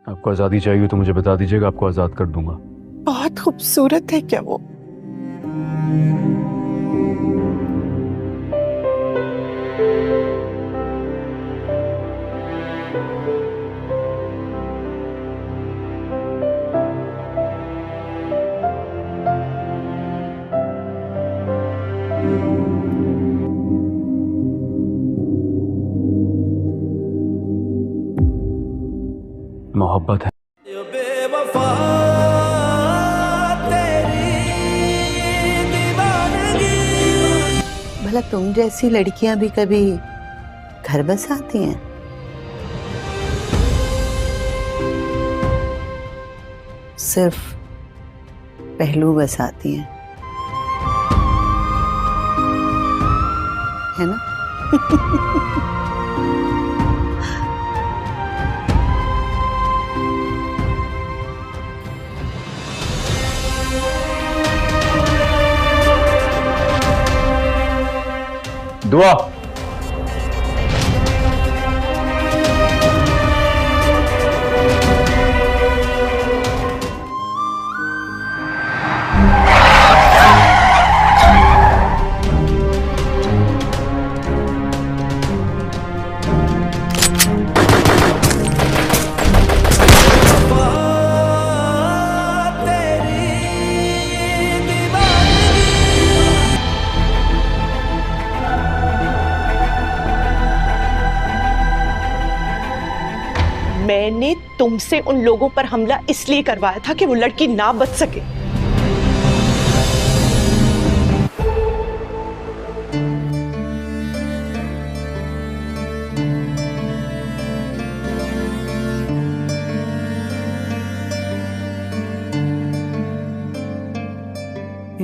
आपको आज़ादी चाहिए तो मुझे बता दीजिएगा, आपको आज़ाद कर दूंगा। बहुत खूबसूरत है क्या वो? मोहब्बत है। बेवफा तेरी दीवानगी। भला तुम जैसी लड़कियां भी कभी घर बसाती हैं? सिर्फ पहलू बसाती हैं, है ना? दुआ। मैंने तुमसे उन लोगों पर हमला इसलिए करवाया था कि वो लड़की ना बच सके।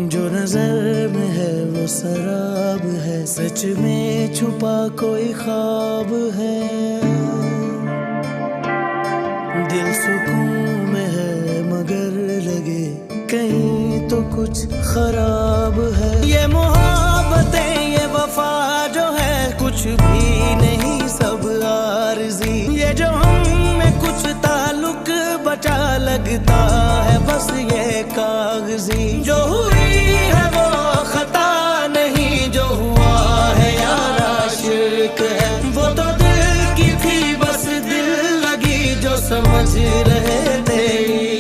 जो नजर में है वो शराब है, सच में छुपा कोई ख्वाब है। दिल सुकून में है मगर लगे कहीं तो कुछ खराब है। ये मोहब्बतें ये वफा जो है कुछ भी नहीं सब आरज़ी। ये जो हम में कुछ ताल्लुक बचा लगता है बस ये कागजी। जो हुई है वो खता नहीं, जो हुआ है यार आशिक है। वो तो दिल की थी बस दिल लगी जो समझ रहे थे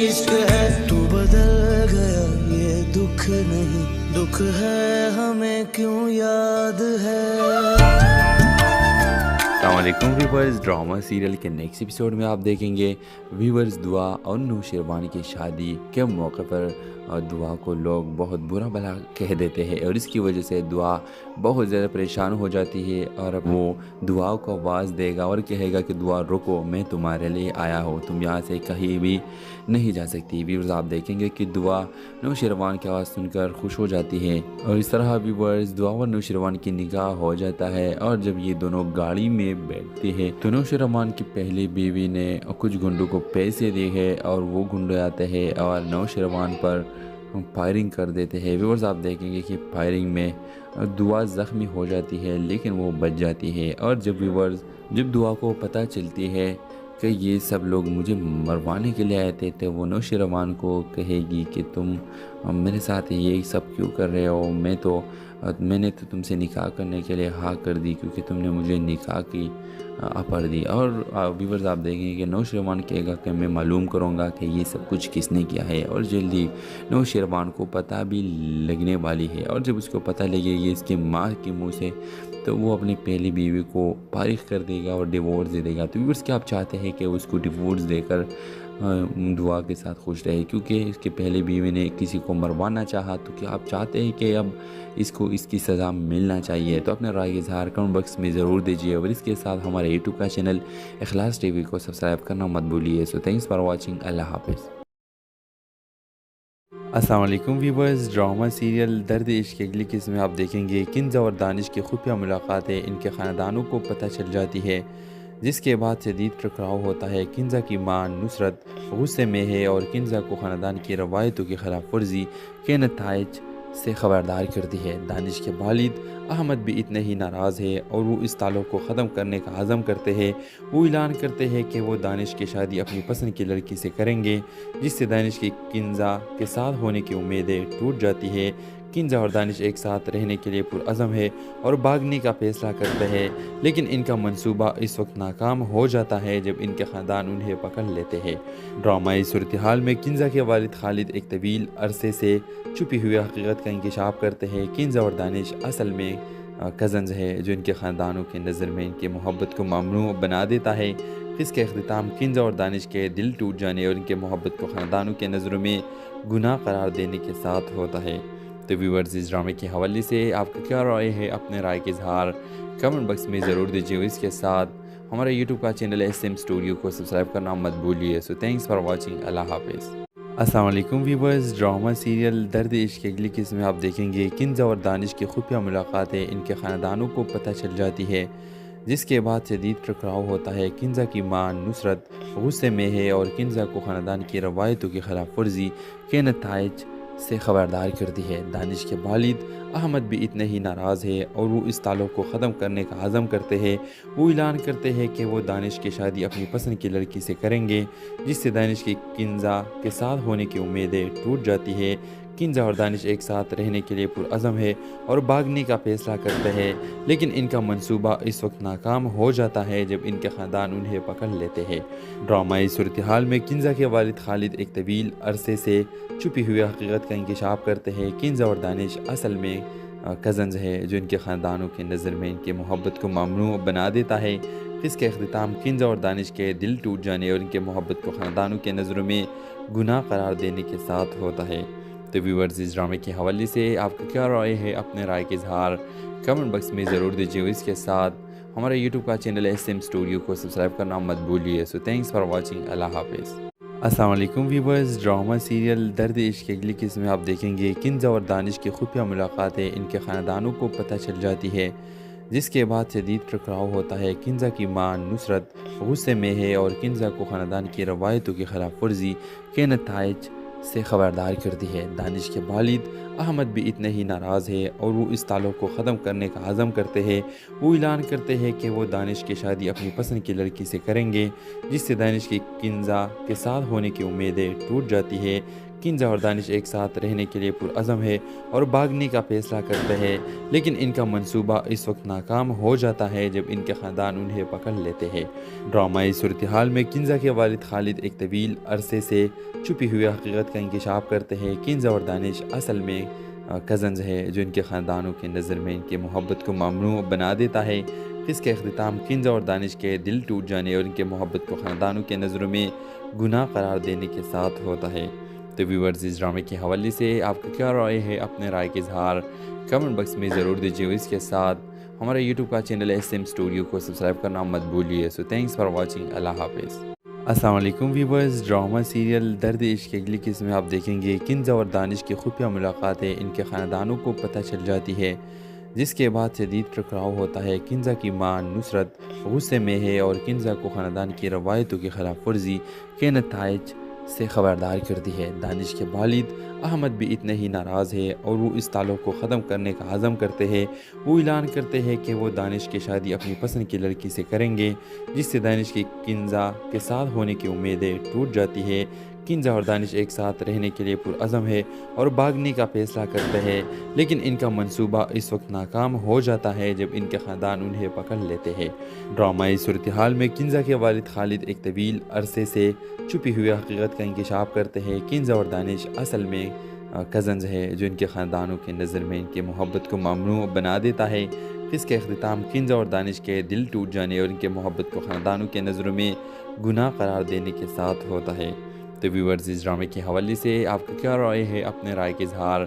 इश्क है। तू बदल गया ये दुख नहीं, दुख है हमें क्यों याद है। अस्सलामुअलैकुम व्यूवर्स, ड्रामा सीरियल के नेक्स्ट एपिसोड में आप देखेंगे व्यूवर्स दुआ और नूर शेरवानी की शादी के मौके पर दुआ को लोग बहुत बुरा भला कह देते हैं और इसकी वजह से दुआ बहुत ज़्यादा परेशान हो जाती है और अब वो दुआ को आवाज़ देगा और कहेगा कि दुआ रुको, मैं तुम्हारे लिए आया हूँ, तुम यहाँ से कहीं भी नहीं जा सकती। व्यूवर्स आप देखेंगे कि दुआ नूर शेरवान की आवाज़ सुनकर खुश हो जाती है और इस तरह व्यूवर्स दुआ और नूर शेरवान की निकाह हो जाता है। और जब ये दोनों गाड़ी में बैठते हैं तो नूर शेरवान की पहली बीवी ने कुछ गुंडों को पैसे दिए हैं और वो गुंडे आते हैं और नूर शेरवान पर फायरिंग कर देते हैं। व्यूअर्स आप देखेंगे कि फायरिंग में दुआ ज़ख्मी हो जाती है लेकिन वो बच जाती है। और जब दुआ को पता चलती है कि ये सब लोग मुझे मरवाने के लिए आए थे तो वो नूर शेरवान को कहेगी कि तुम मेरे साथ ये सब क्यों कर रहे हो। मैंने तो तुमसे निकाह करने के लिए हाँ कर दी क्योंकि तुमने मुझे निकाह की ऑफर दी। और व्यूवर्स आप देखेंगे कि नूर शेरवान कहेगा कि मैं मालूम करूँगा कि ये सब कुछ किसने किया है और जल्दी नूर शेरवान को पता भी लगने वाली है। और जब उसको पता लगेगी इसके माँ के मुंह से तो वो अपनी पहली बीवी को फारिग कर देगा और डिवोर्स दे देगा। तो व्यूवर्स क्या आप चाहते हैं कि उसको डिवोर्स देकर दुआ के साथ खुश रहे क्योंकि इसके पहले बीवी ने किसी को मरवाना चाहा। तो क्या आप चाहते हैं कि अब इसको इसकी सज़ा मिलना चाहिए? तो अपने राय इज़हार कमेंट बॉक्स में ज़रूर दीजिए और इसके साथ हमारे यूट्यूब का चैनल इखलास टीवी को सब्सक्राइब करना मत भूलिए। सो थैंक्स फॉर वॉचिंग, अल्लाह हाफिज़। अस्सलाम वालेकुम व्यूवर्स, ड्रामा सीरियल दर्द इश्क की अगली किस्म में आप देखेंगे किंज़ा और दानिश की खुफिया मुलाकातें इनके ख़ानदानों को पता चल जाती है जिसके बाद शदीद टकराव होता है। किंज़ा की मां नुसरत गुस्से में है और किंज़ा को ख़ानदान की रवायतों की खिलाफ वर्जी के नताइज से खबरदार करती है। दानिश के वालिद अहमद भी इतने ही नाराज़ है और वो इस ताल्लुक़ को ख़त्म करने का अज़म करते हैं। वो ऐलान करते हैं कि वो दानिश की शादी अपनी पसंद की लड़की से करेंगे, जिससे दानिश की किंजा के साथ होने की उम्मीदें टूट जाती है। किंजा और दानिश एक साथ रहने के लिए पुरअज़म है और भागने का फ़ैसला करते हैं, लेकिन इनका मंसूबा इस वक्त नाकाम हो जाता है जब इनके ख़ानदान उन्हें पकड़ लेते हैं। ड्रामाई सूरत हाल में किंजा के वालिद खालिद एक तवील अरसे से छुपी हुई हकीकत का इंकशाफ करते हैं। किंजा और दानिश असल में कज़न्स है, जो इनके ख़ानदानों के नज़र में इनकी मोहब्बत को ममनू बना देता है। इसके अख्तिताम किंजा और दानिश के दिल टूट जाने और इनके मोहब्बत को ख़ानदानों के नज़रों में गुनाह करार देने के साथ होता है। तो व्यूअर्स, इस ड्रामे के हवाले से आपका क्या राय है? अपने राय के इजहार कमेंट बॉक्स में ज़रूर दीजिए। इसके साथ हमारे यूट्यूब का चैनल SM स्टूडियो को सब्सक्राइब करना मत भूलिए। So thanks for watching. अल्लाह हाफिज़। अस्सलाम वालेकुम व्यूअर्स, ड्रामा सीरियल दर्द इश्क की अगली किस्म में आप देखेंगे किंजा और दानिश की खुफिया मुलाकातें इनके ख़ानदानों को पता चल जाती है, जिसके बाद शदीद टकराव होता है। किंजा की मां नुसरत गुस्से में है और किंजा को ख़ानदान की रवायतों की खिलाफ वर्जी के नताइज से खबरदार करती है। दानिश के वालिद अहमद भी इतने ही नाराज़ है और वो इस ताल्लुक़ को ख़त्म करने का अज़म करते हैं। वो ऐलान करते हैं कि वो दानिश की शादी अपनी पसंद की लड़की से करेंगे, जिससे दानिश की किंजा के साथ होने की उम्मीदें टूट जाती है। किंजा और दानिश एक साथ रहने के लिए पुरअज़म है और भागने का फ़ैसला करते हैं, लेकिन इनका मंसूबा इस वक्त नाकाम हो जाता है जब इनके ख़ानदान उन्हें पकड़ लेते हैं। ड्रामाई सूरत हाल में किंजा के वालिद खालिद एक तवील अरसे से छुपी हुई हकीकत का इंकशाफ करते हैं। किंजा और दानिश असल में कज़न्स है, जो इनके ख़ानदानों के नज़र में इनकी मोहब्बत को ममनू बना देता है। इसके अख्तिताम किंजा और दानिश के दिल टूट जाने और इनके मोहब्बत को ख़ानदानों के नज़रों में गुनाह करार देने के साथ होता है। तो व्यूअर्स, इस ड्रामे के हवाले से आपका क्या राय है? अपने राय के इजहार कमेंट बॉक्स में ज़रूर दीजिए। इसके साथ हमारे यूट्यूब का चैनल SM स्टूडियो को सब्सक्राइब करना मत भूलिए। So thanks for watching. अल्लाह हाफिज़। अस्सलाम वालेकुम व्यूअर्स, ड्रामा सीरियल दर्द इश्क की अगली किस्म में आप देखेंगे किंजा और दानिश की खुफिया मुलाकातें इनके ख़ानदानों को पता चल जाती है, जिसके बाद शदीद टकराव होता है। किंजा की मां नुसरत गुस्से में है और किंजा को ख़ानदान की रवायतों की खिलाफ वर्जी के नताइज से खबरदार करती है। दानिश के वालिद अहमद भी इतने ही नाराज़ है और वो इस ताल्लुक़ को ख़त्म करने का अज़म करते हैं। वो ऐलान करते हैं कि वो दानिश की शादी अपनी पसंद की लड़की से करेंगे, जिससे दानिश की किंजा के साथ होने की उम्मीदें टूट जाती है। किंजा और दानिश एक साथ रहने के लिए पुरअज़म है और भागने का फ़ैसला करते हैं, लेकिन इनका मंसूबा इस वक्त नाकाम हो जाता है जब इनके ख़ानदान उन्हें पकड़ लेते हैं। ड्रामाई सूरत हाल में किंजा के वालिद खालिद एक तवील अरसे से छुपी हुई हकीकत का इंकशाफ करते हैं। किंजा और दानिश असल में कज़न्स है, जो इनके ख़ानदानों के नज़र में इनकी मोहब्बत को ममनू बना देता है। इसके अख्तिताम किंजा और दानिश के दिल टूट जाने और इनके मोहब्बत को ख़ानदानों के नज़रों में गुनाह करार देने के साथ होता है। तो व्यूअर्स, इस ड्रामे के हवाले से आपका क्या राय है? अपने राय के इजहार कमेंट बॉक्स में ज़रूर दीजिए। इसके साथ हमारे यूट्यूब का चैनल SM स्टूडियो को सब्सक्राइब करना मत भूलिए। So thanks for watching. अल्लाह हाफिज़। अस्सलाम वालेकुम व्यूअर्स, ड्रामा सीरियल दर्द इश्क की अगली किस्म में आप देखेंगे किंजा और दानिश की खुफिया मुलाकातें इनके ख़ानदानों को पता चल जाती है, जिसके बाद शदीद टकराव होता है। किंजा की मां नुसरत गुस्से में है और किंजा को ख़ानदान की रवायतों की खिलाफ वर्जी के नताइज से खबरदार करती है। दानिश के वालिद अहमद भी इतने ही नाराज़ है और वो इस ताल्लुक़ को ख़त्म करने का अज़म करते हैं। वो ऐलान करते हैं कि वो दानिश की शादी अपनी पसंद की लड़की से करेंगे, जिससे दानिश की किंजा के साथ होने की उम्मीदें टूट जाती है। किंजा और दानिश एक साथ रहने के लिए पुरअज़म है और भागने का फ़ैसला करते हैं, लेकिन इनका मंसूबा इस वक्त नाकाम हो जाता है जब इनके ख़ानदान उन्हें पकड़ लेते हैं। ड्रामाई सूरत हाल में किंजा के वालिद खालिद एक तवील अरसे से छुपी हुई हकीकत का इंकशाफ करते हैं। किंजा और दानिश असल में कज़न्स है, जो इनके ख़ानदानों के नज़र में इनकी मोहब्बत को ममनू बना देता है। इसके अख्तिताम किंजा और दानिश के दिल टूट जाने और इनके मोहब्बत को ख़ानदानों के नज़रों में गुनाह करार देने के साथ होता है। तो व्यूअर्स, इस ड्रामे के हवाले से आपका क्या राय है? अपने राय के इजहार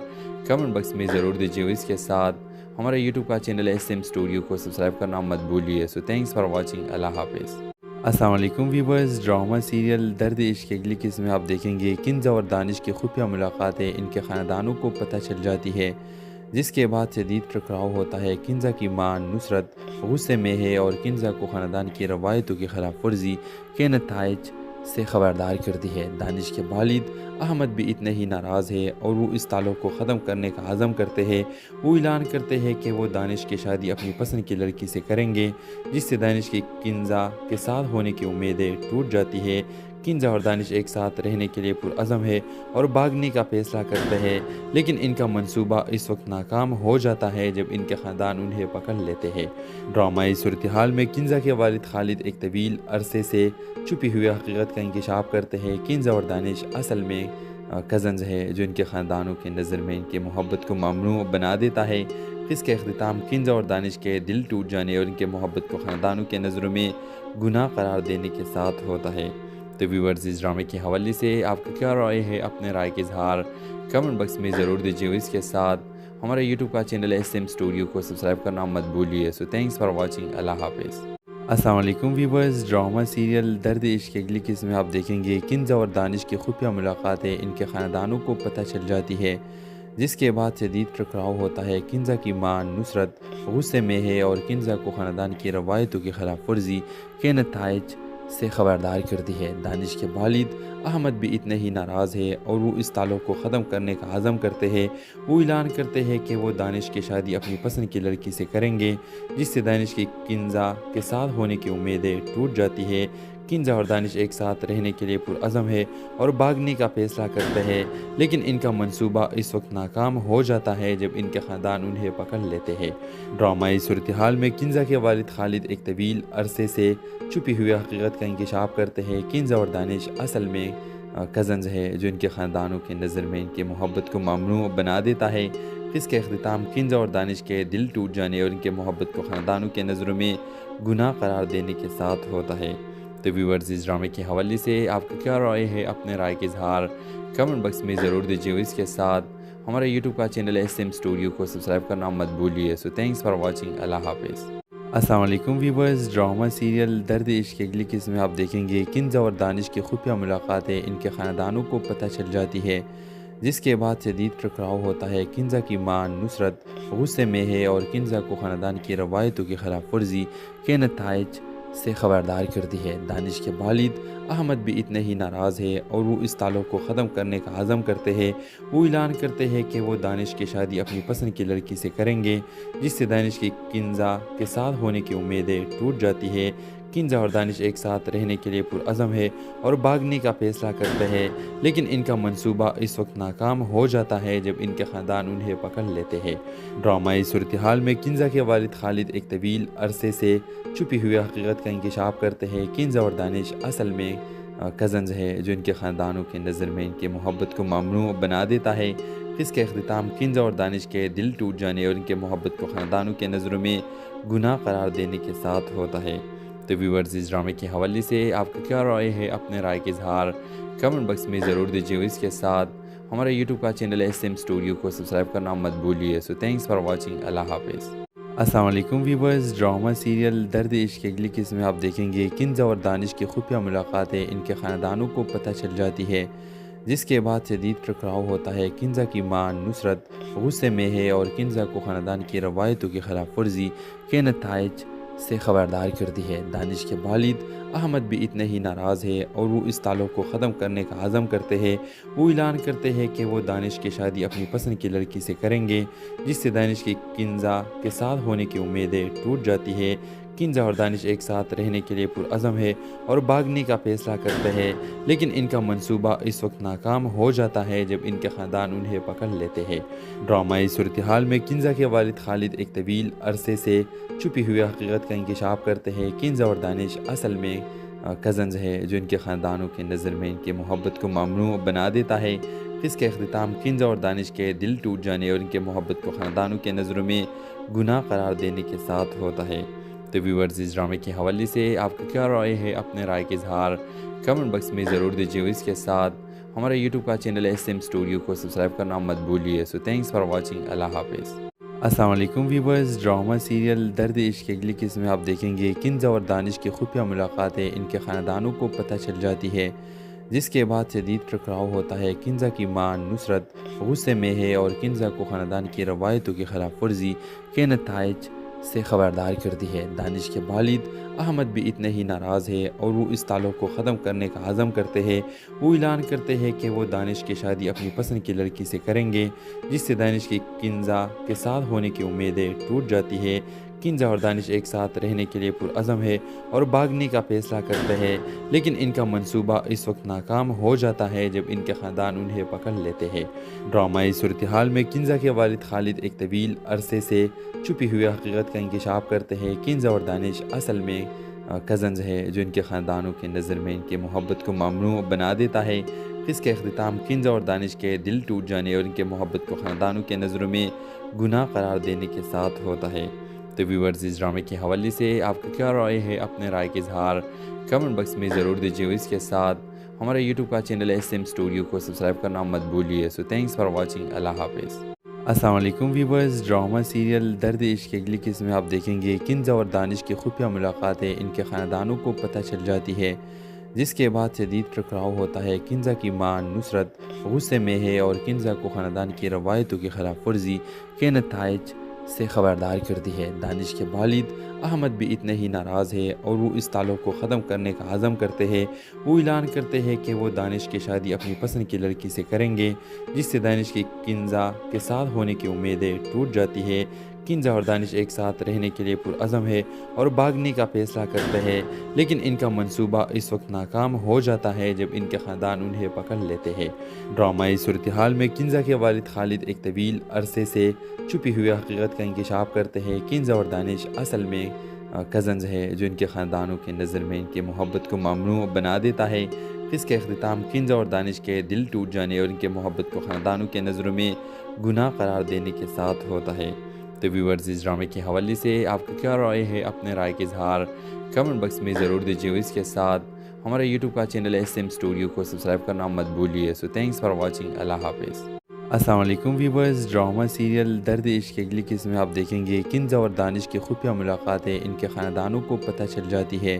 कमेंट बॉक्स में ज़रूर दीजिए। इसके साथ हमारे यूट्यूब का चैनल SM स्टूडियो को सब्सक्राइब करना मत भूलिए। So thanks for watching. अल्लाह हाफिज़। अस्सलाम वालेकुम व्यूअर्स, ड्रामा सीरियल दर्द इश्क की अगली किस्म में आप देखेंगे किंजा और दानिश की खुफिया मुलाकातें इनके ख़ानदानों को पता चल जाती है, जिसके बाद शदीद टकराव होता है। किंजा की मां नुसरत गुस्से में है और किंजा को ख़ानदान की रवायतों की खिलाफ वर्जी के नताइज से खबरदार करती है। दानिश के वालिद अहमद भी इतने ही नाराज़ है और वो इस ताल्लुक़ को ख़त्म करने का अज़म करते हैं। वो ऐलान करते हैं कि वो दानिश की शादी अपनी पसंद की लड़की से करेंगे, जिससे दानिश की किंजा के साथ होने की उम्मीदें टूट जाती है। किंजा और दानिश एक साथ रहने के लिए पुरअज़म है और भागने का फैसला करते हैं, लेकिन इनका मंसूबा इस वक्त नाकाम हो जाता है जब इनके ख़ानदान उन्हें पकड़ लेते हैं। ड्रामाई सूरत हाल में किंजा के वालिद खालिद एक तवील अरसे से छुपी हुई हकीकत का इंकशाफ करते हैं। किंजा और दानिश असल में कज़न्स है, जो इनके ख़ानदानों के नज़र में इनकी मोहब्बत को ममनू बना देता है। इसके अख्तिताम किंजा और दानिश के दिल टूट जाने और इनके मोहब्बत को ख़ानदानों के नज़रों में गुनाह करार देने के साथ होता है। तो व्यूअर्स, इस ड्रामे के हवाले से आपका क्या राय है? अपने राय के इजहार कमेंट बॉक्स में ज़रूर दीजिए। इसके साथ हमारे यूट्यूब का चैनल SM स्टूडियो को सब्सक्राइब करना मत भूलिए। So thanks for watching. अल्लाह हाफिज़। अस्सलाम वालेकुम व्यूअर्स, ड्रामा सीरियल दर्द इश्क की अगली किस्म में आप देखेंगे किंजा और दानिश की खुफिया मुलाकातें इनके ख़ानदानों को पता चल जाती है, जिसके बाद शदीद टकराव होता है। किंजा की मां नुसरत गुस्से में है और किंजा को ख़ानदान की रवायतों की खिलाफ वर्जी के नताइज से खबरदार करती है। दानिश के वालिद अहमद भी इतने ही नाराज़ है और वो इस ताल्लुक़ को ख़त्म करने का अज़म करते हैं। वो ऐलान करते हैं कि वो दानिश की शादी अपनी पसंद की लड़की से करेंगे, जिससे दानिश की किंजा के साथ होने की उम्मीदें टूट जाती है। किंजा और दानिश एक साथ रहने के लिए पुरअज़म है और भागने का फैसला करते हैं, लेकिन इनका मंसूबा इस वक्त नाकाम हो जाता है जब इनके ख़ानदान उन्हें पकड़ लेते हैं। ड्रामाई सूरत हाल में किंजा के वालिद खालिद एक तवील अरसे से छुपी हुई हकीकत का इंकशाफ करते हैं। किंजा और दानिश असल में कज़न्स है, जो इनके ख़ानदानों के नज़र में इनकी मोहब्बत को ममनू बना देता है। इसके अख्तिताम किंजा और दानिश के दिल टूट जाने और इनके मोहब्बत को ख़ानदानों के नज़रों में गुनाह करार देने के साथ होता है। तो व्यूअर्स, इस ड्रामे के हवाले से आपका क्या राय है? अपने राय के इजहार कमेंट बॉक्स में ज़रूर दीजिए। इसके साथ हमारे यूट्यूब का चैनल SM स्टूडियो को सब्सक्राइब करना मत भूलिए। So thanks for watching. अल्लाह हाफिज़। अस्सलाम वालेकुम व्यूअर्स, ड्रामा सीरियल दर्द इश्क की अगली किस्म में आप देखेंगे किंजा और दानिश की खुफिया मुलाकातें इनके ख़ानदानों को पता चल जाती है, जिसके बाद शदीद टकराव होता है। किंजा की मां नुसरत गुस्से में है और किंजा को ख़ानदान की रवायतों की खिलाफ वर्जी के नताइज से खबरदार करती है। दानिश के वालिद अहमद भी इतने ही नाराज़ है और वो इस ताल्लुक़ को ख़त्म करने का अज़म करते हैं। वो ऐलान करते हैं कि वो दानिश की शादी अपनी पसंद की लड़की से करेंगे, जिससे दानिश की किंजा के साथ होने की उम्मीदें टूट जाती है। किंजा और दानिश एक साथ रहने के लिए पुरअज़म है और भागने का फैसला करते हैं, लेकिन इनका मंसूबा इस वक्त नाकाम हो जाता है जब इनके ख़ानदान उन्हें पकड़ लेते हैं। ड्रामाई सूरत हाल में किंजा के वालिद खालिद एक तवील अरसे से छुपी हुई हकीकत का इंकशाफ करते हैं। किंजा और दानिश असल में कज़न्स है, जो इनके ख़ानदानों के नज़र में इनकी मोहब्बत को ममनू बना देता है। इसके अख्तिताम किंजा और दानिश के दिल टूट जाने और इनके मोहब्बत को ख़ानदानों के नज़रों में गुनाह करार देने के साथ होता है। तो व्यूअर्स, इस ड्रामे के हवाले से आपका क्या राय है? अपने राय के इजहार कमेंट बॉक्स में ज़रूर दीजिए। इसके साथ हमारे यूट्यूब का चैनल SM स्टूडियो को सब्सक्राइब करना मत भूलिए। So thanks for watching. अल्लाह हाफिज़। अस्सलाम वालेकुम व्यूअर्स, ड्रामा सीरियल दर्द इश्क की अगली किस्म में आप देखेंगे किंजा और दानिश की खुफिया मुलाकातें इनके ख़ानदानों को पता चल जाती है, जिसके बाद शदीद टकराव होता है। किंजा की मां नुसरत गुस्से में है और किंजा को ख़ानदान की रवायतों की खिलाफ वर्जी के नताइज से खबरदार करती है। दानिश के वालिद अहमद भी इतने ही नाराज़ है और वो इस ताल्लुक़ को ख़त्म करने का अज़म करते हैं। वो ऐलान करते हैं कि वो दानिश की शादी अपनी पसंद की लड़की से करेंगे, जिससे दानिश की किंजा के साथ होने की उम्मीदें टूट जाती है। किंजा और दानिश एक साथ रहने के लिए पुरअज़म है और भागने का फैसला करते हैं, लेकिन इनका मंसूबा इस वक्त नाकाम हो जाता है जब इनके ख़ानदान उन्हें पकड़ लेते हैं। ड्रामाई सूरत हाल में किंजा के वालिद खालिद एक तवील अरसे से छुपी हुई हकीकत का इंकशाफ करते हैं। किंजा और दानिश असल में कज़न्स है, जो इनके ख़ानदानों के नज़र में इनकी मोहब्बत को ममनू बना देता है। इसके अख्तिताम किंजा और दानिश के दिल टूट जाने और इनके मोहब्बत को ख़ानदानों के नज़रों में गुनाह करार देने के साथ होता है। तो व्यूअर्स, इस ड्रामे के हवाले से आपका क्या राय है? अपने राय के इजहार कमेंट बॉक्स में ज़रूर दीजिए। इसके साथ हमारे यूट्यूब का चैनल SM स्टूडियो को सब्सक्राइब करना मत भूलिए। So thanks for watching. अल्लाह हाफिज़। अस्सलाम वालेकुम व्यूअर्स, ड्रामा सीरियल दर्द इश्क की अगली किस्म में आप देखेंगे किंजा और दानिश की खुफिया मुलाकातें इनके ख़ानदानों को पता चल जाती है, जिसके बाद शदीद टकराव होता है। किंजा की मां नुसरत गुस्से में है और किंजा को ख़ानदान की रवायतों की खिलाफ वर्जी के नताइज से खबरदार करती है। दानिश के वालिद अहमद भी इतने ही नाराज़ है और वो इस ताल्लुक़ को ख़त्म करने का अज़म करते हैं। वो ऐलान करते हैं कि वो दानिश की शादी अपनी पसंद की लड़की से करेंगे, जिससे दानिश की किंजा के साथ होने की उम्मीदें टूट जाती है। किंजा और दानिश एक साथ रहने के लिए पुरअज़म है और भागने का फैसला करते हैं, लेकिन इनका मंसूबा इस वक्त नाकाम हो जाता है जब इनके ख़ानदान उन्हें पकड़ लेते हैं। ड्रामाई सूरत हाल में किंजा के वालिद खालिद एक तवील अरसे से छुपी हुई हकीकत का इंकशाफ करते हैं। किंजा और दानिश असल में कज़न्स है, जो इनके ख़ानदानों की नज़र में इनकी मोहब्बत को ममनू बना देता है। इसके अख्तिताम किंजा और दानिश के दिल टूट जाने और इनके मोहब्बत को ख़ानदानों के नज़रों में गुनाह करार देने के साथ होता है। तो व्यूअर्स, इस ड्रामे के हवाले से आपका क्या राय है? अपने राय के इजहार कमेंट बॉक्स में ज़रूर दीजिए। इसके साथ हमारे यूट्यूब का चैनल SM स्टूडियो को सब्सक्राइब करना मत भूलिए। So thanks for watching. अल्लाह हाफिज़। अस्सलाम वालेकुम व्यूअर्स, ड्रामा सीरियल दर्द इश्क की अगली किस्म में आप देखेंगे किंजा और दानिश की खुफिया मुलाकातें इनके ख़ानदानों को पता चल जाती है, जिसके बाद शदीद टकराव होता है। किंजा की मां नुसरत गुस्से में है और किंजा को ख़ानदान की रवायतों की खिलाफ वर्जी के नताइज से खबरदार करती है। दानिश के वालिद अहमद भी इतने ही नाराज़ है और वो इस ताल्लुक़ को ख़त्म करने का अज़म करते हैं। वो ऐलान करते हैं कि वो दानिश की शादी अपनी पसंद की लड़की से करेंगे, जिससे दानिश की किंजा के साथ होने की उम्मीदें टूट जाती है। किंजा और दानिश एक साथ रहने के लिए पुरअज़म है और भागने का फैसला करते हैं, लेकिन इनका मंसूबा इस वक्त नाकाम हो जाता है जब इनके ख़ानदान उन्हें पकड़ लेते हैं। ड्रामाई सूरत हाल में किंजा के वालिद खालिद एक तवील अरसे से छुपी हुई हकीकत का इंकशाफ करते हैं। किंजा और दानिश असल में कज़न्स है, जो इनके ख़ानदानों की नज़र में इनकी मोहब्बत को ममनू बना देता है। इसके अख्तिताम किंजा और दानिश के दिल टूट जाने और इनके मोहब्बत को ख़ानदानों के नज़रों में गुनाह करार देने के साथ होता है। तो व्यूअर्स, इस ड्रामे के हवाले से आपका क्या राय है? अपने राय के इजहार कमेंट बॉक्स में ज़रूर दीजिए। इसके साथ हमारे यूट्यूब का चैनल SM स्टूडियो को सब्सक्राइब करना मत भूलिए। So thanks for watching. अल्लाह हाफिज़। अस्सलाम वालेकुम व्यूअर्स, ड्रामा सीरियल दर्द इश्क की अगली किस्म में आप देखेंगे किंजा और दानिश की खुफिया मुलाकातें इनके ख़ानदानों को पता चल जाती है,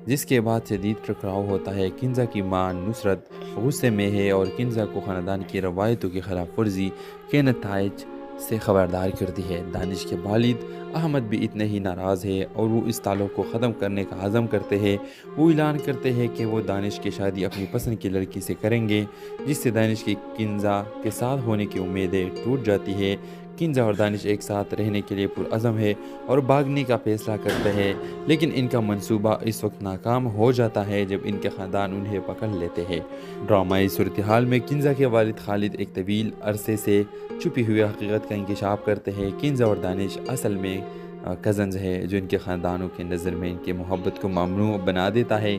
जिसके बाद शदीद टकराव होता है। किंजा की मां नुसरत गुस्से में है और किंजा को ख़ानदान की रवायतों की खिलाफ वर्जी के नताइज से खबरदार करती है। दानिश के वालिद अहमद भी इतने ही नाराज़ है और वो इस ताल्लुक़ को ख़त्म करने का अज़म करते हैं। वो ऐलान करते हैं कि वो दानिश की शादी अपनी पसंद की लड़की से करेंगे, जिससे दानिश की किंजा के साथ होने की उम्मीदें टूट जाती है। किंजा और दानिश एक साथ रहने के लिए पुरअज़म है और भागने का फैसला करते हैं, लेकिन इनका मंसूबा इस वक्त नाकाम हो जाता है जब इनके ख़ानदान उन्हें पकड़ लेते हैं। ड्रामाई सूरत हाल में किंजा के वालिद खालिद एक तवील अरसे से छुपी हुई हकीकत का इंकशाफ करते हैं। किंजा और दानिश असल में कज़न्स है, जो इनके ख़ानदानों की नज़र में इनकी मोहब्बत को ममनू बना देता है।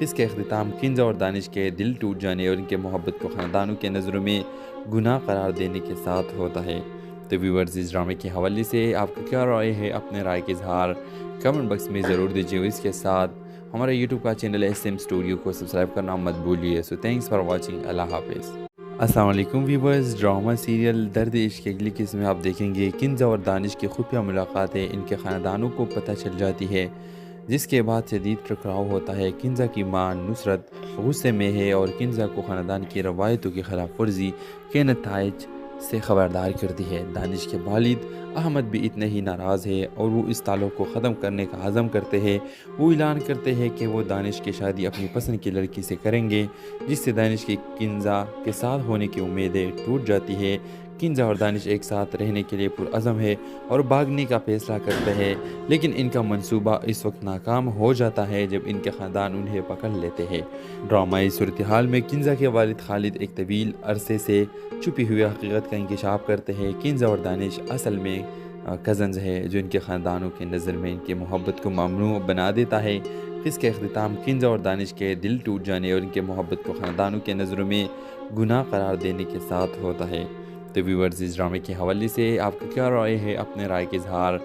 इसके अख्तिताम किंजा और दानिश के दिल टूट जाने और इनके मोहब्बत को ख़ानदानों के नज़रों में गुनाह करार देने के साथ होता है। तो व्यूअर्स, इस ड्रामे के हवाले से आपका क्या राय है? अपने राय के इजहार कमेंट बॉक्स में ज़रूर दीजिए। इसके साथ हमारे यूट्यूब का चैनल SM स्टूडियो को सब्सक्राइब करना मत भूलिए। So thanks for watching. अल्लाह हाफिज़। अस्सलाम वालेकुम व्यूअर्स, ड्रामा सीरियल दर्द इश्क की अगली किस्म में आप देखेंगे किंजा और दानिश की खुफिया मुलाकातें इनके ख़ानदानों को पता चल जाती है, जिसके बाद शदीद टकराव होता है। किंजा की मां नुसरत गुस्से में है और किंजा को ख़ानदान की रवायतों की खिलाफ वर्जी के नताइज से खबरदार करती है। दानिश के वालिद अहमद भी इतने ही नाराज़ है और वो इस ताल्लुक़ को ख़त्म करने का अज़म करते हैं। वो ऐलान करते हैं कि वो दानिश की शादी अपनी पसंद की लड़की से करेंगे, जिससे दानिश की किंजा के साथ होने की उम्मीदें टूट जाती है। किंजा और दानिश एक साथ रहने के लिए पुरअज़म है और भागने का फैसला करते हैं, लेकिन इनका मंसूबा इस वक्त नाकाम हो जाता है जब इनके ख़ानदान उन्हें पकड़ लेते हैं। ड्रामाई सूरत हाल में किंजा के वालिद खालिद एक तवील अरसे से छुपी हुई हकीकत का इंकशाफ करते हैं। किंजा और दानिश असल में कज़न्स है, जो इनके ख़ानदानों की नज़र में इनकी मोहब्बत को ममनू बना देता है। इसके अख्तिताम किंजा और दानिश के दिल टूट जाने और इनके मोहब्बत को ख़ानदानों के नज़रों में गुनाह करार देने के साथ होता है। तो व्यूअर्स, इस ड्रामे के हवाले से आपका क्या राय है? अपने राय के इजहार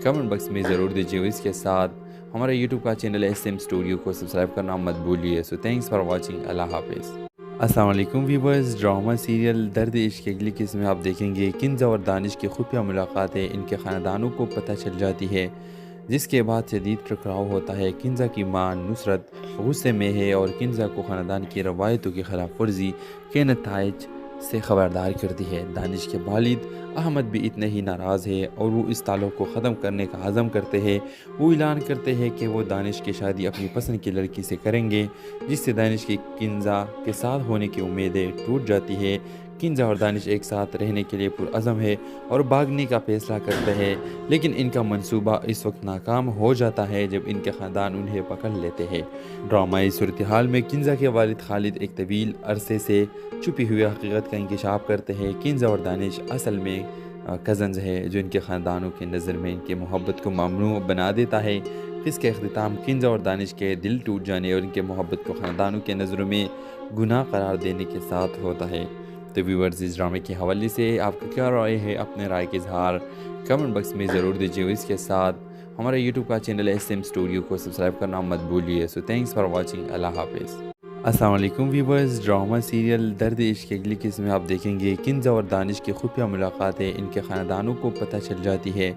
कमेंट बॉक्स में ज़रूर दीजिए। इसके साथ हमारे यूट्यूब का चैनल SM स्टूडियो को सब्सक्राइब करना मत भूलिए। So thanks for watching. अल्लाह हाफिज़। अस्सलाम वालेकुम व्यूअर्स, ड्रामा सीरियल दर्द इश्क की अगली किस्म में आप देखेंगे किंजा और दानिश की खुफिया मुलाकातें इनके ख़ानदानों को पता चल जाती है, जिसके बाद शदीद टकराव होता है। किंजा की मां नुसरत गुस्से में है और किंजा को ख़ानदान की रवायतों की खिलाफ वर्जी के नताइज से खबरदार करती है। दानिश के वालिद अहमद भी इतने ही नाराज़ है और वो इस ताल्लुक़ को ख़त्म करने का अज़म करते हैं। वो ऐलान करते हैं कि वो दानिश की शादी अपनी पसंद की लड़की से करेंगे, जिससे दानिश की किंजा के साथ होने की उम्मीदें टूट जाती है। किंजा और दानिश एक साथ रहने के लिए पुरअज़म है और भागने का फ़ैसला करते हैं, लेकिन इनका मंसूबा इस वक्त नाकाम हो जाता है जब इनके ख़ानदान उन्हें पकड़ लेते हैं। ड्रामाई सूरत हाल में किंजा के वालिद खालिद एक तवील अरसे से छुपी हुई हकीकत का इंकशाफ करते हैं। किंजा और दानिश असल में कज़न्स है, जो इनके ख़ानदानों की नज़र में इनकी मोहब्बत को ममनू बना देता है। इसके अख्तिताम किंजा और दानिश के दिल टूट जाने और इनके मोहब्बत को ख़ानदानों के नज़रों में गुनाह करार देने के साथ होता है। तो व्यूअर्स, इस ड्रामे के हवाले से आपका क्या राय है? अपने राय के इजहार कमेंट बॉक्स में ज़रूर दीजिए। इसके साथ हमारे यूट्यूब का चैनल SM स्टूडियो को सब्सक्राइब करना मत भूलिए। So thanks for watching. अल्लाह हाफिज़। अस्सलाम वालेकुम व्यूअर्स, ड्रामा सीरियल दर्द इश्क की अगली किस्म में आप देखेंगे किंजा और दानिश की खुफिया मुलाकातें इनके ख़ानदानों को पता चल जाती है,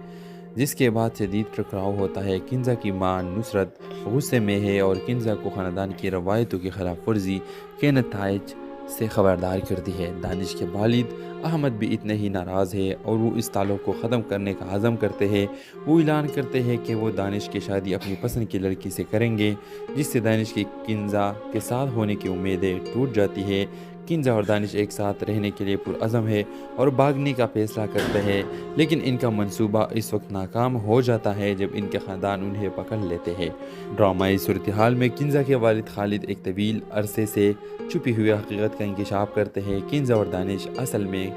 जिसके बाद शदीद टकराव होता है। किंजा की मां नुसरत गुस्से में है और किंजा को ख़ानदान की रवायतों की खिलाफ वर्जी के नताइज से खबरदार करती है। दानिश के वालिद अहमद भी इतने ही नाराज़ है और वो इस ताल्लुक़ को ख़त्म करने का अज़म करते हैं। वो ऐलान करते हैं कि वो दानिश की शादी अपनी पसंद की लड़की से करेंगे, जिससे दानिश की किंजा के साथ होने की उम्मीदें टूट जाती है। किंजा और दानिश एक साथ रहने के लिए पुरअज़म है और भागने का फ़ैसला करते हैं, लेकिन इनका मंसूबा इस वक्त नाकाम हो जाता है जब इनके ख़ानदान उन्हें पकड़ लेते हैं। ड्रामाई सूरत हाल में किंजा के वालिद खालिद एक तवील अरसे से छुपी हुई हकीकत का इंकशाफ करते हैं। किंजा और दानिश असल में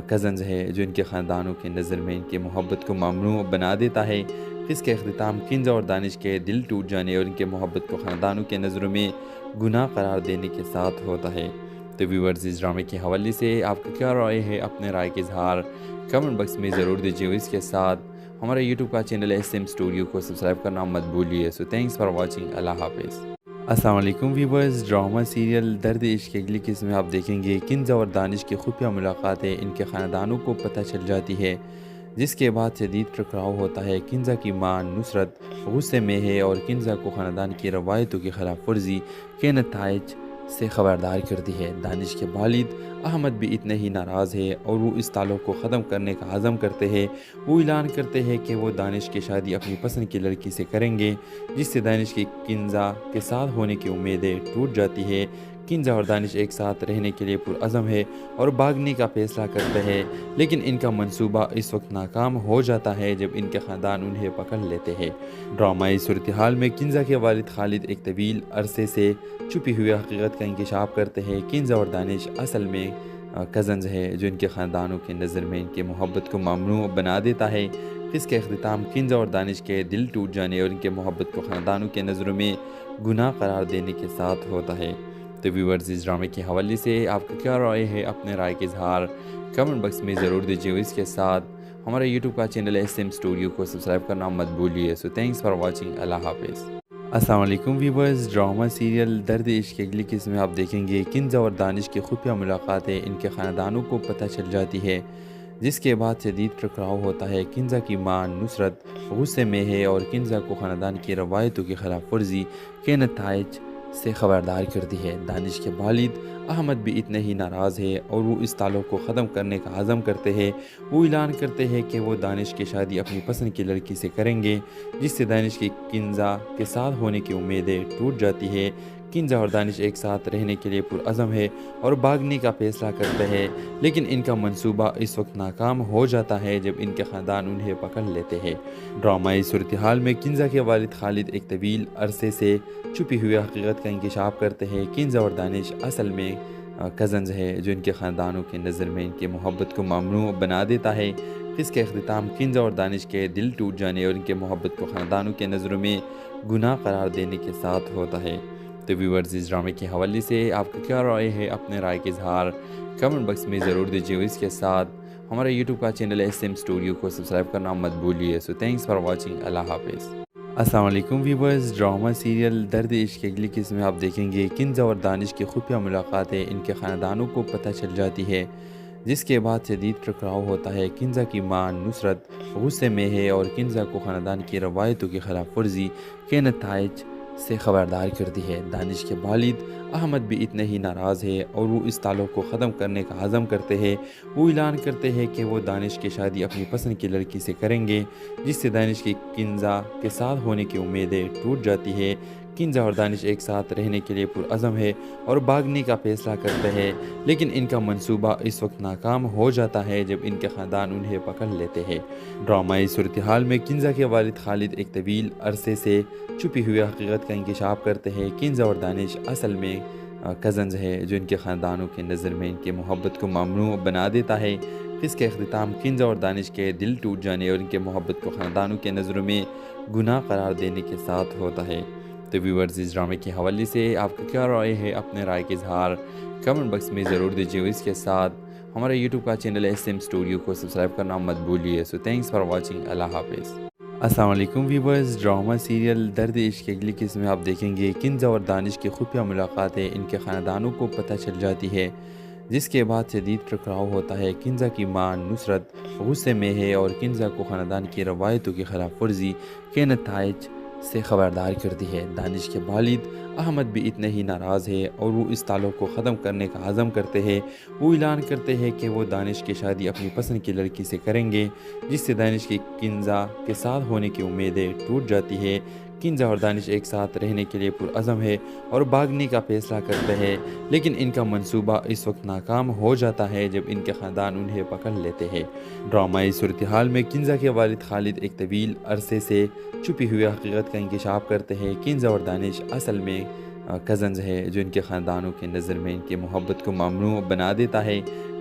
कज़न्स है, जो इनके ख़ानदानों की नज़र में इनकी मोहब्बत को ममनू बना देता है। इसके अख्तिताम किंजा और दानिश के दिल टूट जाने और इनके मोहब्बत को ख़ानदानों के नज़रों में गुनाह करार देने के साथ होता है। तो व्यूअर्स, इस ड्रामे के हवाले से आपका क्या राय है? अपने राय के इजहार कमेंट बॉक्स में ज़रूर दीजिए। इसके साथ हमारे यूट्यूब का चैनल SM स्टूडियो को सब्सक्राइब करना मत भूलिए। So thanks for watching. अल्लाह हाफिज़। अस्सलाम वालेकुम व्यूअर्स, ड्रामा सीरियल दर्द इश्क की अगली किस्म में आप देखेंगे किंजा और दानिश की खुफिया मुलाकातें इनके ख़ानदानों को पता चल जाती है, जिसके बाद शदीद टकराव होता है। किंजा की मां नुसरत गुस्से में है और किंजा को ख़ानदान की रवायतों की खिलाफ वर्जी के नताइज से खबरदार करती है। दानिश के वालिद अहमद भी इतने ही नाराज़ है और वो इस ताल्लुक़ को ख़त्म करने का अज़म करते हैं। वो ऐलान करते हैं कि वो दानिश की शादी अपनी पसंद की लड़की से करेंगे, जिससे दानिश की किंजा के साथ होने की उम्मीदें टूट जाती है। किंजा और दानिश एक साथ रहने के लिए पुरअज़म है और भागने का फ़ैसला करते हैं, लेकिन इनका मंसूबा इस वक्त नाकाम हो जाता है जब इनके ख़ानदान उन्हें पकड़ लेते हैं। ड्रामाई सूरत हाल में किंजा के वालिद खालिद एक तवील अरसे से छुपी हुई हकीकत का इंकशाफ करते हैं। किंजा और दानिश असल में कज़न्स है, जो इनके ख़ानदानों की नज़र में इनकी मोहब्बत को ममनू बना देता है। इसके अख्तिताम किंजा और दानिश के दिल टूट जाने और इनके मोहब्बत को ख़ानदानों के नज़रों में गुनाह करार देने के साथ होता है। तो व्यूअर्स, इस ड्रामे के हवाले से आपका क्या राय है? अपने राय के इजहार कमेंट बॉक्स में ज़रूर दीजिए। इसके साथ हमारे यूट्यूब का चैनल SM स्टूडियो को सब्सक्राइब करना मत भूलिए। So thanks for watching. अल्लाह हाफिज़। अस्सलाम वालेकुम व्यूअर्स, ड्रामा सीरियल दर्द इश्क की अगली किस्म में आप देखेंगे किंजा और दानिश की खुफिया मुलाकातें इनके ख़ानदानों को पता चल जाती है, जिसके बाद शदीद टकराव होता है। किंजा की मां नुसरत गुस्से में है और किंजा को ख़ानदान की रवायतों की खिलाफ वर्जी के नताइज से खबरदार करती है। दानिश के वालिद अहमद भी इतने ही नाराज़ है और वो इस ताल्लुक़ को ख़त्म करने का अज़म करते हैं। वो ऐलान करते हैं कि वो दानिश की शादी अपनी पसंद की लड़की से करेंगे, जिससे दानिश की किंजा के साथ होने की उम्मीदें टूट जाती है। किंजा और दानिश एक साथ रहने के लिए पुरअज़म है और भागने का फ़ैसला करते हैं, लेकिन इनका मंसूबा इस वक्त नाकाम हो जाता है जब इनके ख़ानदान उन्हें पकड़ लेते हैं। ड्रामाई सूरत हाल में किंजा के वालिद खालिद एक तवील अरसे से छुपी हुई हकीकत का इंकशाफ करते हैं। किंजा और दानिश असल में कज़न्स है, जो इनके ख़ानदानों की नज़र में इनकी मोहब्बत को ममनू बना देता है। इसके अख्तिताम किंजा और दानिश के दिल टूट जाने और इनके मोहब्बत को ख़ानदानों के नज़रों में गुनाह करार देने के साथ होता है। तो व्यूअर्स, इस ड्रामे के हवाले से आपका क्या राय है? अपने राय के इजहार कमेंट बॉक्स में ज़रूर दीजिए। इसके साथ हमारे यूट्यूब का चैनल SM स्टूडियो को सब्सक्राइब करना मत भूलिए। So thanks for watching. अल्लाह हाफिज़। अस्सलाम वालेकुम व्यूअर्स, ड्रामा सीरियल दर्द इश्क की अगली किस्म में आप देखेंगे किंजा और दानिश की खुफिया मुलाकातें इनके ख़ानदानों को पता चल जाती है, जिसके बाद शदीद टकराव होता है। किंजा की मां नुसरत गुस्से में है और किंजा को ख़ानदान की रवायतों की खिलाफ वर्जी के नताइज से खबरदार करती है। दानिश के वालिद अहमद भी इतने ही नाराज़ है और वो इस ताल्लुक़ को ख़त्म करने का अज़म करते हैं। वो ऐलान करते हैं कि वो दानिश की शादी अपनी पसंद की लड़की से करेंगे, जिससे दानिश की किंजा के साथ होने की उम्मीदें टूट जाती है। किंजा और दानिश एक साथ रहने के लिए पुरअज़म है और भागने का फ़ैसला करते हैं, लेकिन इनका मंसूबा इस वक्त नाकाम हो जाता है जब इनके ख़ानदान उन्हें पकड़ लेते हैं। ड्रामाई सूरत हाल में किंजा के वालिद खालिद एक तवील अरसे से छुपी हुई हकीकत का इंकशाफ करते हैं। किंजा और दानिश असल में कज़न्स है, जो इनके ख़ानदानों के नज़र में इनकी मोहब्बत को ममनू बना देता है। इसके अख्तिताम किंजा और दानिश के दिल टूट जाने और इनके मोहब्बत को ख़ानदानों के नज़रों में गुनाह करार देने के साथ होता है। तो व्यूअर्स, इस ड्रामे के हवाले से आपका क्या राय है? अपने राय के इजहार कमेंट बॉक्स में ज़रूर दीजिए। इसके साथ हमारे यूट्यूब का चैनल SM स्टूडियो को सब्सक्राइब करना मत भूलिए। So thanks for watching. अल्लाह हाफिज़। अस्सलाम वालेकुम व्यूअर्स, ड्रामा सीरियल दर्द इश्क की अगली किस्म में आप देखेंगे किंजा और दानिश की खुफिया मुलाकातें इनके ख़ानदानों को पता चल जाती है, जिसके बाद शदीद टकराव होता है। किंजा की मां नुसरत गुस्से में है और किंजा को ख़ानदान की रवायतों की खिलाफ वर्जी के नताइज से खबरदार करती है। दानिश के वालिद अहमद भी इतने ही नाराज़ है और वो इस ताल्लुक़ को ख़त्म करने का अज़म करते हैं। वो ऐलान करते हैं कि वो दानिश की शादी अपनी पसंद की लड़की से करेंगे, जिससे दानिश की किंजा के साथ होने की उम्मीदें टूट जाती है। किंजा और दानिश एक साथ रहने के लिए पुरअज़म है और भागने का फ़ैसला करते हैं, लेकिन इनका मंसूबा इस वक्त नाकाम हो जाता है जब इनके ख़ानदान उन्हें पकड़ लेते हैं। ड्रामाई सूरत हाल में किंजा के वालिद खालिद एक तवील अरसे से छुपी हुई हकीकत का इंकशाफ करते हैं। किंजा और दानिश असल में कज़न्स है, जो इनके ख़ानदानों के नज़र में इनकी मोहब्बत को ममनू बना देता है।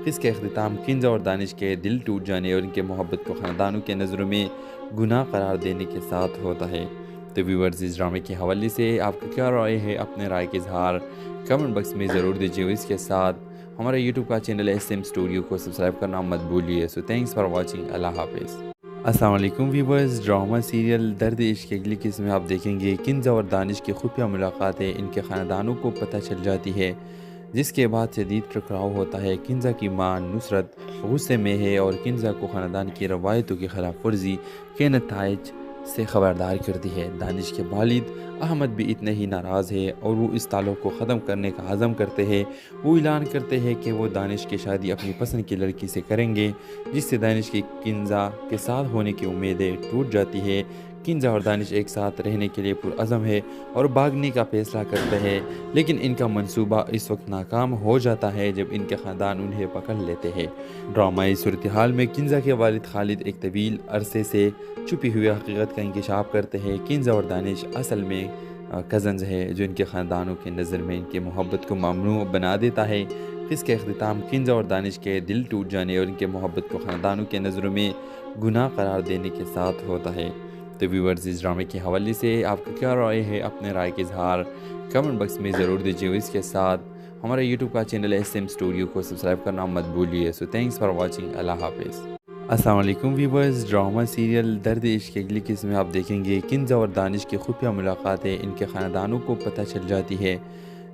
इसके अख्तिताम किंजा और दानिश के दिल टूट जाने और इनके मोहब्बत को ख़ानदानों के नज़रों में गुनाह करार देने के साथ होता है। तो व्यूअर्स, इस ड्रामे के हवाले से आपका क्या राय है? अपने राय के इजहार कमेंट बॉक्स में ज़रूर दीजिए। इसके साथ हमारे यूट्यूब का चैनल SM स्टूडियो को सब्सक्राइब करना मत भूलिए। So thanks for watching. अल्लाह हाफिज़। अस्सलाम वालेकुम व्यूअर्स, ड्रामा सीरियल दर्द इश्क की अगली किस्म में आप देखेंगे किंजा और दानिश की खुफिया मुलाकातें इनके ख़ानदानों को पता चल जाती है, जिसके बाद शदीद टकराव होता है। किंजा की मां नुसरत गुस्से में है और किंजा को ख़ानदान की रवायतों की खिलाफ वर्जी के नताइज से खबरदार करती है। दानिश के वालिद अहमद भी इतने ही नाराज़ है और वो इस ताल्लुक़ को ख़त्म करने का अज़म करते हैं। वो ऐलान करते हैं कि वो दानिश की शादी अपनी पसंद की लड़की से करेंगे, जिससे दानिश की किंजा के साथ होने की उम्मीदें टूट जाती है। किंजा और दानिश एक साथ रहने के लिए पुरअज़म है और भागने का फ़ैसला करते हैं, लेकिन इनका मंसूबा इस वक्त नाकाम हो जाता है जब इनके ख़ानदान उन्हें पकड़ लेते हैं। ड्रामाई सूरत हाल में किंजा के वालिद खालिद एक तवील अरसे से छुपी हुई हकीकत का इंकशाफ करते हैं। किंजा और दानिश असल में कज़न्स है, जो इनके ख़ानदानों के नज़र में इनकी मोहब्बत को ममनू बना देता है। इसके अख्तिताम किंजा और दानिश के दिल टूट जाने और इनके मोहब्बत को ख़ानदानों के नज़रों में गुनाह करार देने के साथ होता है। तो व्यूअर्स, इस ड्रामे के हवाले से आपका क्या राय है? अपने राय के इजहार कमेंट बॉक्स में ज़रूर दीजिए। इसके साथ हमारे यूट्यूब का चैनल SM स्टूडियो को सब्सक्राइब करना मत भूलिए। So thanks for watching. अल्लाह हाफिज़। अस्सलाम वालेकुम व्यूअर्स, ड्रामा सीरियल दर्द इश्क की अगली किस्म में आप देखेंगे किंजा और दानिश की खुफिया मुलाकातें इनके ख़ानदानों को पता चल जाती है,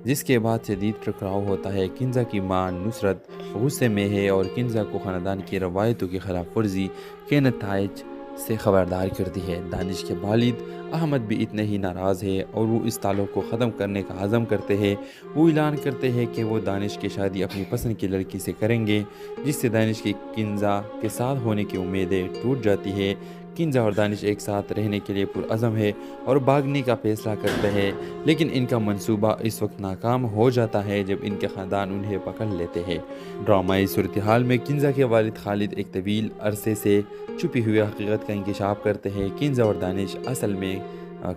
जिसके बाद शदीद टकराव होता है। किंजा की मां नुसरत गुस्से में है और किंजा को ख़ानदान की रवायतों की खिलाफ वर्जी के नताइज से खबरदार करती है। दानिश के वालिद अहमद भी इतने ही नाराज़ है और वो इस ताल्लुक़ को ख़त्म करने का अज़म करते हैं। वो ऐलान करते हैं कि वो दानिश की शादी अपनी पसंद की लड़की से करेंगे, जिससे दानिश की किंजा के साथ होने की उम्मीदें टूट जाती है। किंजा और दानिश एक साथ रहने के लिए पुरअज़म है और भागने का फ़ैसला करते हैं, लेकिन इनका मंसूबा इस वक्त नाकाम हो जाता है जब इनके ख़ानदान उन्हें पकड़ लेते हैं। ड्रामाई सूरत हाल में किंजा के वालिद खालिद एक तवील अरसे से छुपी हुई हकीकत का इंकशाफ करते हैं। किंजा और दानिश असल में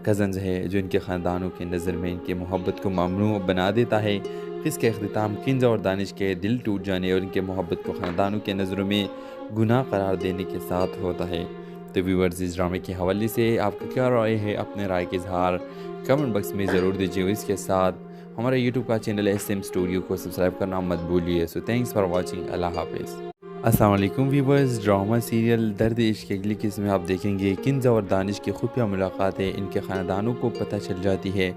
कज़न्स है, जो इनके ख़ानदानों के नज़र में इनकी मोहब्बत को ममनू बना देता है। इसके अख्तिताम किंजा और दानिश के दिल टूट जाने और इनके मोहब्बत को ख़ानदानों के नज़रों में गुनाह करार देने के साथ होता है। तो व्यूअर्स, इस ड्रामे के हवाले से आपका क्या राय है? अपने राय के इजहार कमेंट बॉक्स में ज़रूर दीजिए। इसके साथ हमारे यूट्यूब का चैनल SM स्टूडियो को सब्सक्राइब करना मत भूलिए। So thanks for watching. अल्लाह हाफिज़। अस्सलाम वालेकुम व्यूअर्स, ड्रामा सीरियल दर्द इश्क की अगली किस्म में आप देखेंगे किंजा और दानिश की खुफिया मुलाकातें इनके ख़ानदानों को पता चल जाती है,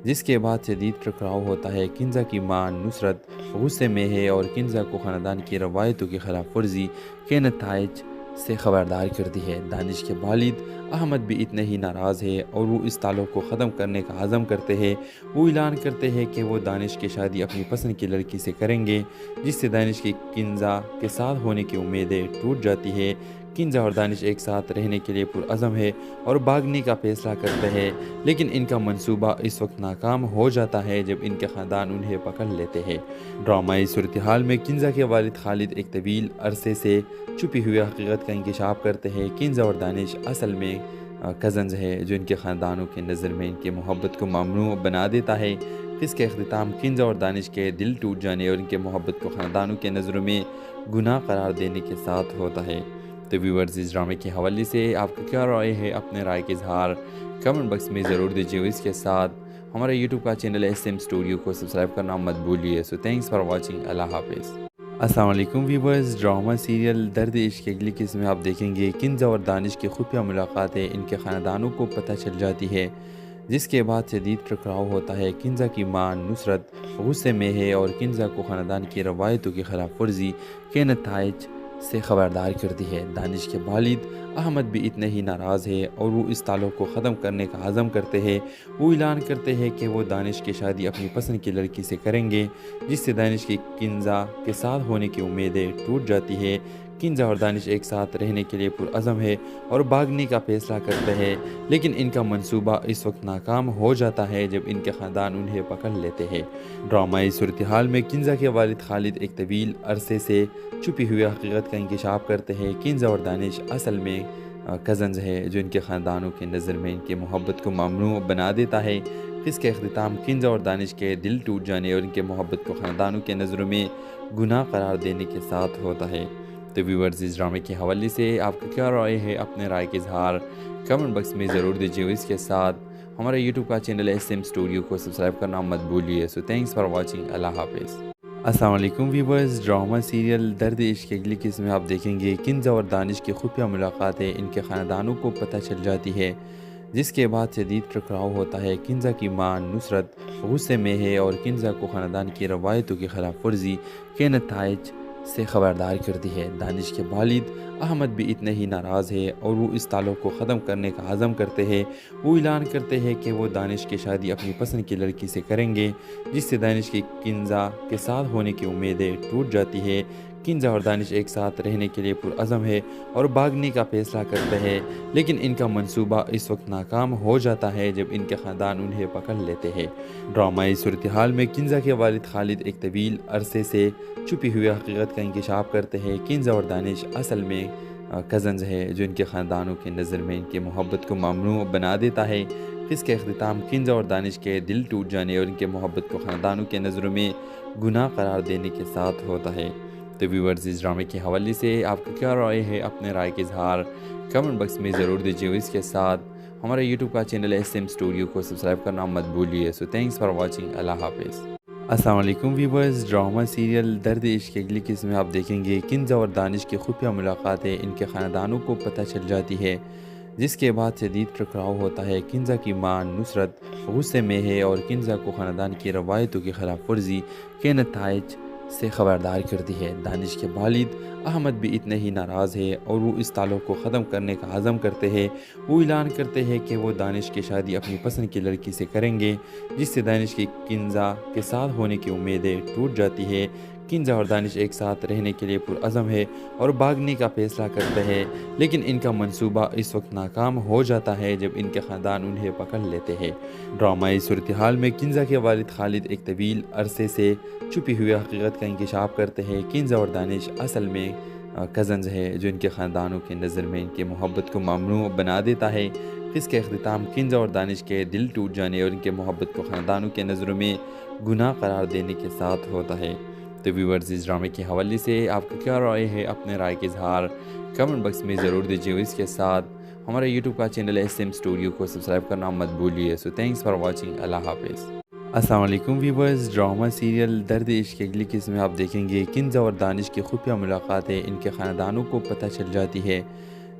जिसके बाद शदीद टकराव होता है। किंजा की मां नुसरत गुस्से में है और किंजा को ख़ानदान की रवायतों की खिलाफ वर्जी के नताइज से खबरदार करती है। दानिश के वालिद अहमद भी इतने ही नाराज़ है और वो इस ताल्लुक़ को ख़त्म करने का अज़म करते हैं। वो ऐलान करते हैं कि वो दानिश की शादी अपनी पसंद की लड़की से करेंगे, जिससे दानिश की किंजा के साथ होने की उम्मीदें टूट जाती है। किंजा और दानिश एक साथ रहने के लिए पुरअज़म है और भागने का फैसला करते हैं, लेकिन इनका मंसूबा इस वक्त नाकाम हो जाता है जब इनके ख़ानदान उन्हें पकड़ लेते हैं। ड्रामाई सूरत हाल में किंजा के वालिद खालिद एक तवील अरसे से छुपी हुई हकीकत का इंकशाफ करते हैं। किंजा और दानिश असल में कज़न्स है, जो इनके ख़ानदानों के नज़र में इनकी मोहब्बत को ममनू बना देता है। इसके अख्तिताम किंजा और दानिश के दिल टूट जाने और इनके मोहब्बत को ख़ानदानों के नज़रों में गुनाह करार देने के साथ होता है। तो व्यूअर्स, इस ड्रामे के हवाले से आपका क्या राय है? अपने राय के इजहार कमेंट बॉक्स में ज़रूर दीजिए। इसके साथ हमारे यूट्यूब का चैनल SM स्टूडियो को सब्सक्राइब करना मत भूलिए। So thanks for watching. अल्लाह हाफिज़। अस्सलाम वालेकुम व्यूअर्स, ड्रामा सीरियल दर्द इश्क की अगली किस्म में आप देखेंगे किंजा और दानिश की खुफिया मुलाकातें इनके ख़ानदानों को पता चल जाती है, जिसके बाद शदीद टकराव होता है। किंजा की मां नुसरत गुस्से में है और किंजा को ख़ानदान की रवायतों की खिलाफ वर्जी के नताइज से खबरदार करती है। दानिश के वालिद अहमद भी इतने ही नाराज़ है और वो इस ताल्लुक़ को ख़त्म करने का अज़म करते हैं। वो ऐलान करते हैं कि वो दानिश की शादी अपनी पसंद की लड़की से करेंगे, जिससे दानिश की किंजा के साथ होने की उम्मीदें टूट जाती है। किंजा और दानिश एक साथ रहने के लिए पुरअज़म है और भागने का फैसला करते हैं, लेकिन इनका मंसूबा इस वक्त नाकाम हो जाता है जब इनके ख़ानदान उन्हें पकड़ लेते हैं। ड्रामाई सूरत हाल में किंजा के वालिद खालिद एक तवील अरसे से छुपी हुई हकीकत का इंकशाफ करते हैं। किंजा और दानिश असल में कज़न्स है, जो इनके ख़ानदानों के नज़र में इनकी मोहब्बत को ममनू बना देता है। इसके अख्तिताम किंजा और दानिश के दिल टूट जाने और इनके मोहब्बत को ख़ानदानों के नज़रों में गुनाह करार देने के साथ होता है। तो व्यूअर्स, इस ड्रामे के हवाले से आपका क्या राय है? अपने राय के इजहार कमेंट बॉक्स में ज़रूर दीजिए। इसके साथ हमारे यूट्यूब का चैनल SM स्टूडियो को सब्सक्राइब करना मत भूलिए। So thanks for watching. अल्लाह हाफिज़। अस्सलाम वालेकुम व्यूअर्स, ड्रामा सीरियल दर्द इश्क की अगली किस्म में आप देखेंगे किंजा और दानिश की खुफिया मुलाकातें इनके ख़ानदानों को पता चल जाती है, जिसके बाद शदीद टकराव होता है। किंजा की मां नुसरत गुस्से में है और किंजा को ख़ानदान की रवायतों की खिलाफ वर्जी के नताइज से खबरदार करती है। दानिश के वालिद अहमद भी इतने ही नाराज़ है और वो इस ताल्लुक़ को ख़त्म करने का अज़म करते हैं। वो ऐलान करते हैं कि वो दानिश की शादी अपनी पसंद की लड़की से करेंगे, जिससे दानिश की किंजा के साथ होने की उम्मीदें टूट जाती है। किंजा और दानिश एक साथ रहने के लिए पुरअज़म है और भागने का फैसला करते हैं, लेकिन इनका मंसूबा इस वक्त नाकाम हो जाता है जब इनके ख़ानदान उन्हें पकड़ लेते हैं। ड्रामाई सूरत हाल में किंजा के वालिद खालिद एक तवील अरसे से छुपी हुई हकीकत का इंकशाफ करते हैं। किंजा और दानिश असल में कज़न्स है, जो इनके ख़ानदानों के नज़र में इनकी मोहब्बत को ममनू बना देता है। इसके अख्तिताम किंजा और दानिश के दिल टूट जाने और इनके मोहब्बत को ख़ानदानों के नज़रों में गुनाह करार देने के साथ होता है। तो व्यूअर्स, इस ड्रामे के हवाले से आपका क्या राय है? अपने राय के इजहार कमेंट बॉक्स में ज़रूर दीजिए। इसके साथ हमारे यूट्यूब का चैनल SM स्टूडियो को सब्सक्राइब करना मत भूलिए। So thanks for watching. अल्लाह हाफिज़। अस्सलाम वालेकुम व्यूअर्स, ड्रामा सीरियल दर्द इश्क की अगली किस्म में आप देखेंगे किंजा और दानिश की खुफिया मुलाकातें इनके ख़ानदानों को पता चल जाती है, जिसके बाद शदीद टकराव होता है। किंजा की मां नुसरत गुस्से में है और किंजा को ख़ानदान की रवायतों की खिलाफ वर्जी के नताइज से खबरदार करती है। दानिश के वालिद अहमद भी इतने ही नाराज़ है और वो इस ताल्लुक़ को ख़त्म करने का अज़म करते हैं। वो ऐलान करते हैं कि वो दानिश की शादी अपनी पसंद की लड़की से करेंगे, जिससे दानिश की किंजा के साथ होने की उम्मीदें टूट जाती है। किंजा और दानिश एक साथ रहने के लिए पुरअज़म है और भागने का फैसला करते हैं, लेकिन इनका मंसूबा इस वक्त नाकाम हो जाता है जब इनके ख़ानदान उन्हें पकड़ लेते हैं। ड्रामाई सूरत हाल में किंजा के वालिद खालिद एक तवील अरसे से छुपी हुई हकीकत का इंकशाफ करते हैं। किंजा और दानिश असल में कज़न्स है, जो इनके ख़ानदानों के नज़र में इनकी मोहब्बत को ममनू बना देता है। इसके अख्तिताम किंजा और दानिश के दिल टूट जाने और इनके मोहब्बत को ख़ानदानों के नज़रों में गुनाह करार देने के साथ होता है। तो व्यूअर्स, इस ड्रामे के हवाले से आपका क्या राय है? अपने राय के इजहार कमेंट बॉक्स में ज़रूर दीजिए। इसके साथ हमारे यूट्यूब का चैनल SM स्टूडियो को सब्सक्राइब करना मत भूलिए। So thanks for watching. अल्लाह हाफिज़। अस्सलाम वालेकुम व्यूअर्स, ड्रामा सीरियल दर्द इश्क की अगली किस्म में आप देखेंगे किंजा और दानिश की खुफिया मुलाकातें इनके ख़ानदानों को पता चल जाती है,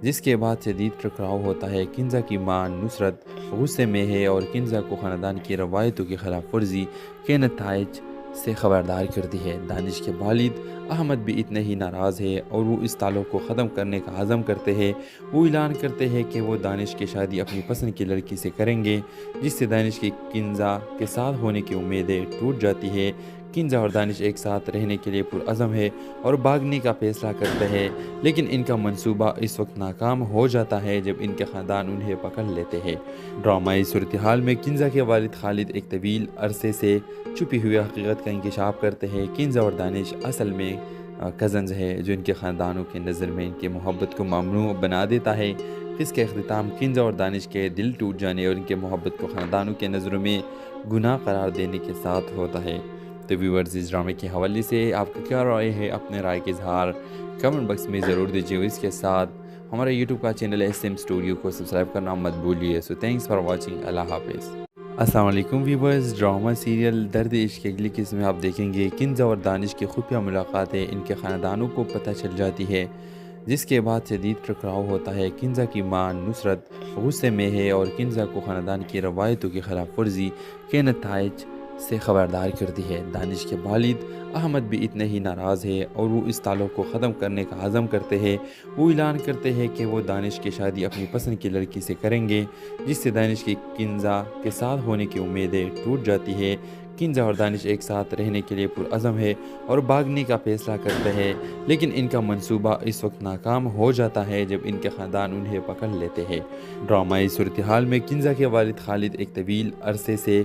जिसके बाद शदीद टकराव होता है। किंजा की मां नुसरत गुस्से में है और किंजा को ख़ानदान की रवायतों की खिलाफ वर्जी के नताइज से खबरदार करती है। दानिश के वालिद अहमद भी इतने ही नाराज़ है और वो इस ताल्लुक़ को ख़त्म करने का अज़म करते हैं। वो ऐलान करते हैं कि वो दानिश की शादी अपनी पसंद की लड़की से करेंगे, जिससे दानिश की किंजा के साथ होने की उम्मीदें टूट जाती है। किंजा और दानिश एक साथ रहने के लिए पुरअज़म है और भागने का फैसला करते हैं, लेकिन इनका मंसूबा इस वक्त नाकाम हो जाता है जब इनके ख़ानदान उन्हें पकड़ लेते हैं। ड्रामाई सूरत हाल में किंजा के वालिद खालिद एक तवील अरसे से छुपी हुई हकीकत का इंकशाफ करते हैं। किंजा और दानिश असल में कज़न्स है, जो इनके ख़ानदानों की नज़र में इनकी मोहब्बत को ममनू बना देता है। इसके अख्तिताम किंजा और दानिश के दिल टूट जाने और इनके मोहब्बत को ख़ानदानों के नज़रों में गुनाह करार देने के साथ होता है। तो व्यूअर्स, इस ड्रामे के हवाले से आपका क्या राय है? अपने राय के इजहार कमेंट बॉक्स में ज़रूर दीजिए। इसके साथ हमारा यूट्यूब का चैनल SM स्टूडियो को सब्सक्राइब करना मत भूलिए। So thanks for watching. अल्लाह हाफिज़। अस्सलाम वालेकुम व्यूअर्स, ड्रामा सीरियल दर्द इश्क की अगली किस्म में आप देखेंगे किंजा और दानिश की खुफिया मुलाकातें इनके ख़ानदानों को पता चल जाती है, जिसके बाद शदीद टकराव होता है। किंजा की मां नुसरत गुस्से में है और किंजा को ख़ानदान की रवायतों की खिलाफ वर्जी के नताइज से खबरदार करती है। दानिश के वालिद अहमद भी इतने ही नाराज़ है और वो इस ताल्लुक़ को ख़त्म करने का अज़म करते हैं। वो ऐलान करते हैं कि वो दानिश की शादी अपनी पसंद की लड़की से करेंगे, जिससे दानिश की किंजा के साथ होने की उम्मीदें टूट जाती है। किंजा और दानिश एक साथ रहने के लिए पुरअज़म है और भागने का फैसला करते हैं, लेकिन इनका मंसूबा इस वक्त नाकाम हो जाता है जब इनके ख़ानदान उन्हें पकड़ लेते हैं। ड्रामाई सूरत हाल में किंजा के वालिद खालिद एक तवील अरसे से